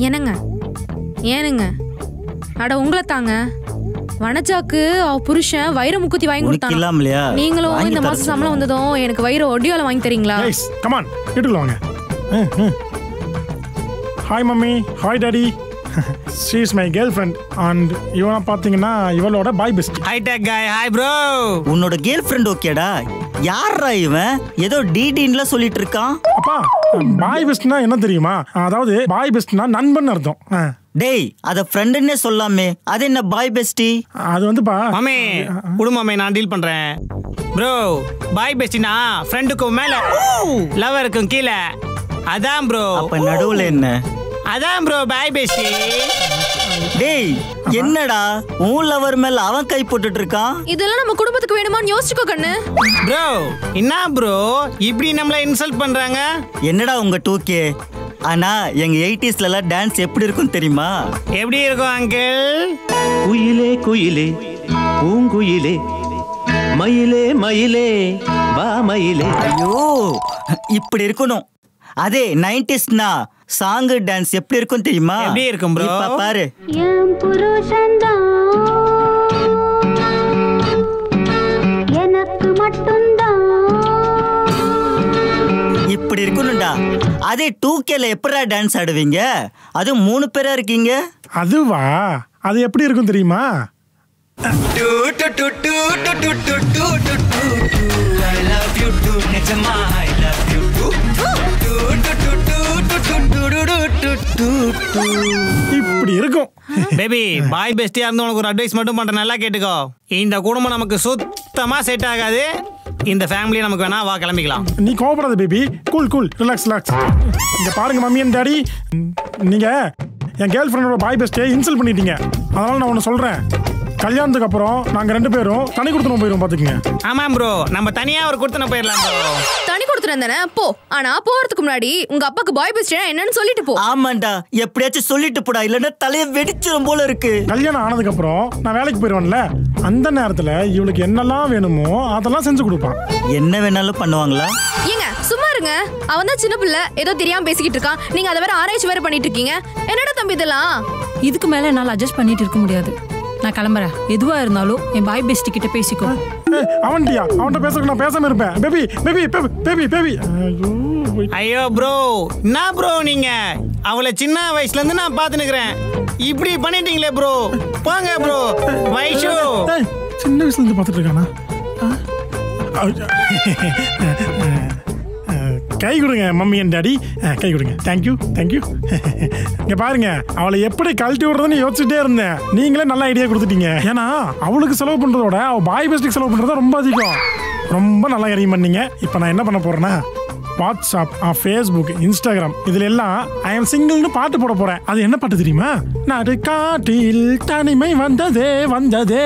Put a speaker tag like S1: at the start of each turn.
S1: என்னங்க ஏனுங்க அட உங்களை தாங்க வனஜாக்கு அவ புருஷன் வைர முக்குத்தி வாங்கி கொடுத்தாங்க. நீங்களும் இந்த மாசம் சம்பளம் வந்ததும் எனக்கு வைர ஒடியால வாங்கி தரீங்களா?
S2: கம் ஆன் வீட்டுக்குள்ள வாங்க. Hi mummy, hi daddy. She is my girlfriend and இவனை பாத்தீங்கன்னா இவளோட பாய் பெஸ்ட்.
S3: ஹாய் டேக் गाय. Hi bro.
S4: உன்னோட கேர்ள்ஃப்ரெண்ட் ஓகேடா? யாரா இவன்? ஏதோ டிடின்ல சொல்லிட்டு இருக்கான்.
S2: அப்பா பாய் பெஸ்ட்னா என்ன தெரியுமா? அதாவது பாய் பெஸ்ட்னா நண்பன் அர்த்தம்.
S4: டேய் அத ஃப்ரெண்ட்னே சொல்லாமே, அது என்ன பாய் பெஸ்டி?
S2: அது வந்துப்பா
S3: மாமே குடும்பமே நான் டீல் பண்றேன். ப்ரோ பாய் பெஸ்டினா ஃப்ரெண்டுக்கு மேல லவருக்கு கீழ. அதான் ப்ரோ.
S4: அப்ப நடுவுல என்ன?
S3: அதான் ப்ரோ பாய் பெஸ்டி.
S4: டேய் என்னடா உன் லவர் மேல அவன் கை போட்டுட்டு இருக்கான்?
S1: இதெல்லாம் நம்ம குடும்பத்துக்கு வேணுமான்னு யோசிச்சுக்கோ கண்ணு.
S3: ப்ரோ என்ன ப்ரோ இப்படி நம்மள இன்சல்ட் பண்றாங்க?
S4: என்னடா உங்க 2K? ஆனா எங்க 80sல எல்லாம் டான்ஸ் எப்படி இருக்கும் தெரியுமா?
S3: எப்படி இருக்கும் அங்கிள்?
S5: குயிலே குயிலே பூங்குயிலே மயிலே மயிலே வா மயிலே.
S4: ஐயோ இப்படி இருக்கணும். அதே 90sனா சாங் டான்ஸ் எப்படி இருக்கும் தெரியுமா?
S3: எப்படி இருக்கும் ப்ரோ?
S4: இப்ப பாரு.
S6: என் புருஷன்தான் எனக்கு மட்டும்தான்
S4: இப்படி இருக்கணும்டா. அதே 2Kல எப்படா டான்ஸ் ஆடுவீங்க? அது 3 பேரா இருக்கீங்க.
S2: அதுவா? அது எப்படி இருக்கும் தெரியுமா? இப்படி இருக்கும்.
S3: பேபி பாய் பெஸ்டியா இருந்து உனக்கு ஒரு அட்வைஸ் மட்டும் பண்றேன், நல்லா கேட்டுக்கோ. இந்த குடும்பம் நமக்கு சுத்தமா செட் ஆகாது. இந்த ஃபேமிலி நமக்கு வேணா வா கிளம்பிக்கலாம்.
S2: நீ கோபப்படாத baby. Cool cool relax relax. இங்க பாருங்க மம்மி அண்ட் டாடி, நீங்க என் கேர்ள் ஃப்ரெண்டோட பாய் பெஸ்ட்டை இன்சல்ட் பண்ணிட்டீங்க. அதனால நான் ஒன்று சொல்றேன். கல்யாணத்துக்கு அப்புறம் நாங்க 2 பேரும் தனி கொடுத்தனம் போயிரும் பாத்துக்கங்க.
S3: ஆமா ப்ரோ, நம்ம தனியா ஒரு கொடுத்தனம் போயிடலாம் ப்ரோ.
S1: தனி கொடுத்தனம் தானே போ. ஆனா போறதுக்கு முன்னாடி உங்க அப்பாக்கு பாய் பெஸ்ட் என்னன்னு சொல்லிட்டு போ.
S4: ஆமாண்டா எப்படியாச்சும் சொல்லிட்டு போடா, இல்லன்னா தலைய வெடிச்சிரும் போல இருக்கு.
S2: கல்யாணம் ஆனதுக்கு அப்புறம் நான் வேலைக்கு போயிடுவேன்ல, அந்த நேரத்துல இவளுக்கு என்னெல்லாம் வேணுமோ அதெல்லாம் செஞ்சு கொடுப்பான்.
S4: என்ன வேணாலும் பண்ணுவாங்களா?
S1: ஏங்க சும்மா இருங்க. அவன் தான் சின்ன பிள்ளை, ஏதோ தெரியாம பேசிக்கிட்டு இருக்கான். நீங்க அதை வேற ஆராய்ச்சி வேற பண்ணிட்டு இருக்கீங்க. என்னடா தம்பி இதெல்லாம்?
S7: இதுக்கு மேல என்னால அட்ஜஸ்ட் பண்ணிட்டு இருக்க முடியாது. நான் கிளம்புறேன். எதுவா இருந்தாலும் என் பாய் பெஸ்ட் கிட்ட பேசிக்கோ.
S2: அவன்டியா? அவன்கிட்ட பேச நான் பேசாம இருப்பேன். Baby baby baby baby.
S3: ஐயோ ப்ரோ என்ன ப்ரோ நீங்க? அவளை சின்ன வயசுல இருந்து நான் பாத்து நிக்கிறேன். இப்படி பண்ணிட்டீங்களே ப்ரோ. போங்க ப்ரோ. வைஷு
S2: சின்ன வயசுல இருந்து பாத்துட்டு இருக்கானா? கை கொடுங்க மம்மி அண்ட் டாடி, கை கொடுங்க. Thank you thank you. இங்க பாருங்க, அவளை எப்படி கழட்டி விடுறதுன்னு யோசிச்சுட்டே இருந்தேன். நீங்களே நல்ல ஐடியா கொடுத்துட்டீங்க. ஏன்னா அவளுக்கு செலவு பண்றதோட அவ பாய் பெஸ்ட்டுக்கு செலவு பண்றதா ரொம்ப அதிகம். ரொம்ப நல்லா அறியும் பண்ணீங்க. இப்போ நான் என்ன பண்ண போறேன்னா, வாட்ஸ்அப், ஃபேஸ்புக், இன்ஸ்டாகிராம் இதுல எல்லாம் ஐ எம் சிங்கிள்னு பாட்டு போட போறேன். அது என்ன பாட்டு தெரியுமா? நடு காட்டில் தனிமை வந்ததே வந்ததே